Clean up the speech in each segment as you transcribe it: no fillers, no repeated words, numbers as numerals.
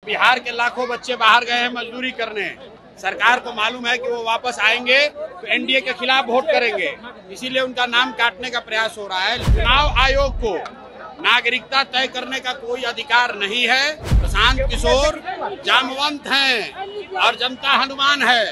बिहार के लाखों बच्चे बाहर गए हैं मजदूरी करने। सरकार को मालूम है कि वो वापस आएंगे तो एनडीए के खिलाफ वोट करेंगे, इसीलिए उनका नाम काटने का प्रयास हो रहा है। चुनाव आयोग को नागरिकता तय करने का कोई अधिकार नहीं है। प्रशांत किशोर जामवंत हैं और जनता हनुमान है।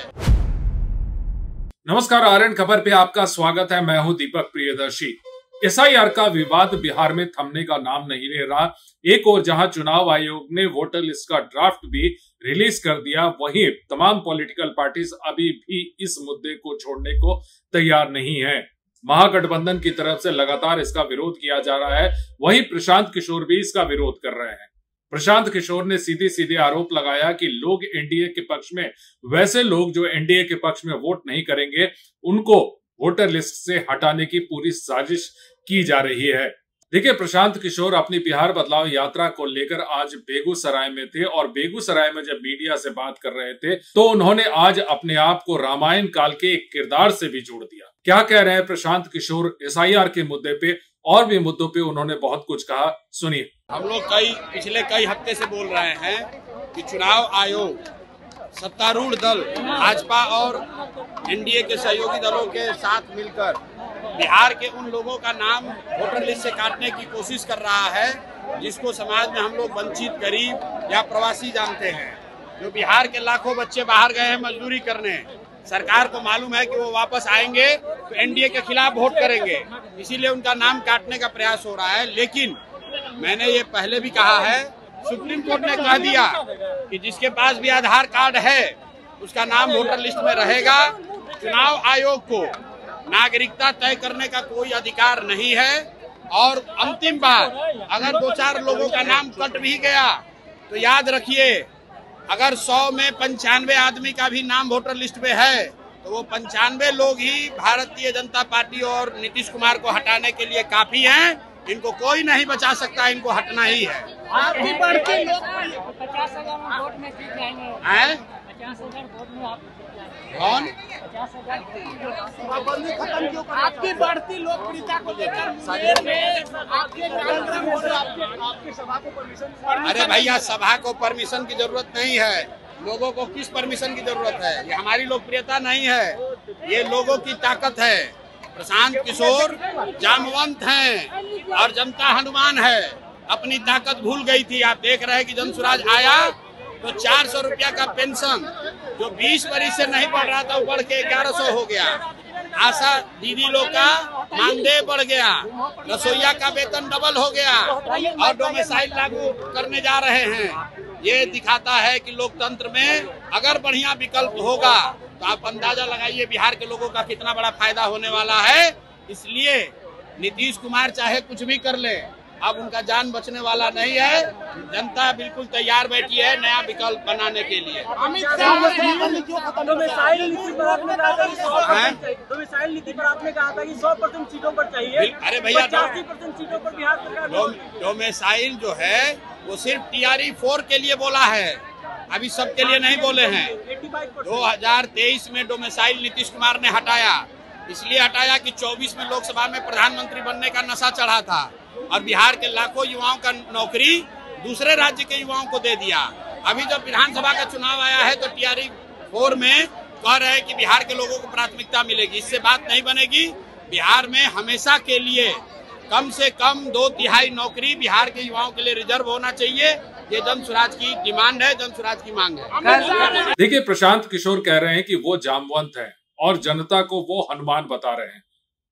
नमस्कार, आरएन खबर पे आपका स्वागत है। मैं हूं दीपक प्रियदर्शी। एसआईआर का विवाद बिहार में थमने का नाम नहीं ले रहा। एक और जहां चुनाव आयोग ने वोटर लिस्ट का ड्राफ्ट भी रिलीज कर दिया, वहीं तमाम पॉलिटिकल पार्टीज अभी भी इस मुद्दे को छोड़ने को तैयार नहीं है। महागठबंधन की तरफ से लगातार इसका विरोध किया जा रहा है, वहीं प्रशांत किशोर भी इसका विरोध कर रहे हैं। प्रशांत किशोर ने सीधे सीधे आरोप लगाया कि लोग एनडीए के पक्ष में, वैसे लोग जो एनडीए के पक्ष में वोट नहीं करेंगे, उनको वोटर लिस्ट से हटाने की पूरी साजिश की जा रही है। देखिए, प्रशांत किशोर अपनी बिहार बदलाव यात्रा को लेकर आज बेगूसराय में थे और बेगूसराय में जब मीडिया से बात कर रहे थे तो उन्होंने आज अपने आप को रामायण काल के एक किरदार से भी जोड़ दिया। क्या कह रहे हैं प्रशांत किशोर एसआईआर के मुद्दे पे और भी मुद्दों पे उन्होंने बहुत कुछ कहा, सुनिए। हम लोग पिछले कई हफ्ते से बोल रहे हैं कि चुनाव आयोग सत्तारूढ़ दल भाजपा और एनडीए के सहयोगी दलों के साथ मिलकर बिहार के उन लोगों का नाम वोटर लिस्ट से काटने की कोशिश कर रहा है जिसको समाज में हम लोग वंचित, गरीब या प्रवासी जानते हैं। जो बिहार के लाखों बच्चे बाहर गए हैं मजदूरी करने। सरकार को मालूम है कि वो वापस आएंगे तो एनडीए के खिलाफ वोट करेंगे, इसीलिए उनका नाम काटने का प्रयास हो रहा है। लेकिन मैंने ये पहले भी कहा है, सुप्रीम कोर्ट ने कह दिया कि जिसके पास भी आधार कार्ड है उसका नाम वोटर लिस्ट में रहेगा। चुनाव आयोग को नागरिकता तय करने का कोई अधिकार नहीं है। और अंतिम बात, अगर 2-4 लोगों का नाम कट भी गया तो याद रखिए, अगर 100 में 95 आदमी का भी नाम वोटर लिस्ट में है तो वो 95 लोग ही भारतीय जनता पार्टी और नीतीश कुमार को हटाने के लिए काफी हैं। इनको कोई नहीं बचा सकता, इनको हटना ही है। आपकी बढ़ती लोग 50,000 वोट में जीत जाएंगे। 50,000 वोट में आप कौन? 50,000 आपकी बढ़ती लोकप्रियता को लेकर आपके सभा को परमिशन। अरे भैया, सभा को परमिशन की जरूरत नहीं है। लोगों को किस परमिशन की जरूरत है? ये हमारी लोकप्रियता नहीं है, ये लोगों की ताकत है। प्रशांत किशोर जामवंत हैं और जनता हनुमान है। अपनी ताकत भूल गई थी। आप देख रहे हैं कि जन स्वराज आया तो 400 रुपया का पेंशन जो 20 वरिष्ठ से नहीं बढ़ रहा था वो बढ़ के 1100 हो गया। आशा दीदी लोग का मानदेय बढ़ गया, रसोईया का वेतन डबल हो गया और डोमिसाइल लागू करने जा रहे हैं। ये दिखाता है कि लोकतंत्र में अगर बढ़िया विकल्प होगा तो आप अंदाजा लगाइए बिहार के लोगों का कितना बड़ा फायदा होने वाला है। इसलिए नीतीश कुमार चाहे कुछ भी कर ले, अब उनका जान बचने वाला नहीं है। जनता बिल्कुल तैयार बैठी है नया विकल्प बनाने के लिए। अमित शाह डोमिसाइल नीति पर आपने कहा था कि 100% सीटों पर चाहिए। अरे भैया, 85% सीटों पर बिहार सरकार। डोमिसाइल जो है वो सिर्फ टीआरई 4 के लिए बोला है, अभी सबके लिए नहीं बोले हैं। 2023 में डोमिसाइल नीतीश कुमार ने हटाया, इसलिए हटाया कि 24 में लोकसभा में प्रधानमंत्री बनने का नशा चढ़ा था और बिहार के लाखों युवाओं का नौकरी दूसरे राज्य के युवाओं को दे दिया। अभी जब विधानसभा का चुनाव आया है तो टीआरई 4 में कह रहे हैं कि बिहार के लोगों को प्राथमिकता मिलेगी। इससे बात नहीं बनेगी। बिहार में हमेशा के लिए कम से कम 2/3 नौकरी बिहार के युवाओं के लिए रिजर्व होना चाहिए। ये जन स्वराज की डिमांड है, जन स्वराज की मांग है। देखिए, प्रशांत किशोर कह रहे हैं कि वो जामवंत हैं और जनता को वो हनुमान बता रहे हैं,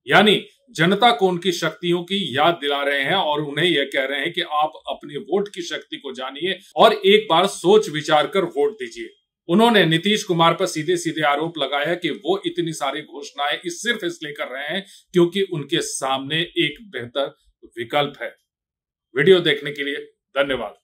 यानी जनता को उनकी शक्तियों की याद दिला रहे हैं और उन्हें यह कह रहे हैं कि आप अपने वोट की शक्ति को जानिए और एक बार सोच विचार कर वोट दीजिए। उन्होंने नीतीश कुमार पर सीधे सीधे आरोप लगाया कि वो इतनी सारी घोषणाएं सिर्फ इसलिए कर रहे हैं क्योंकि उनके सामने एक बेहतर विकल्प है। वीडियो देखने के लिए धन्यवाद।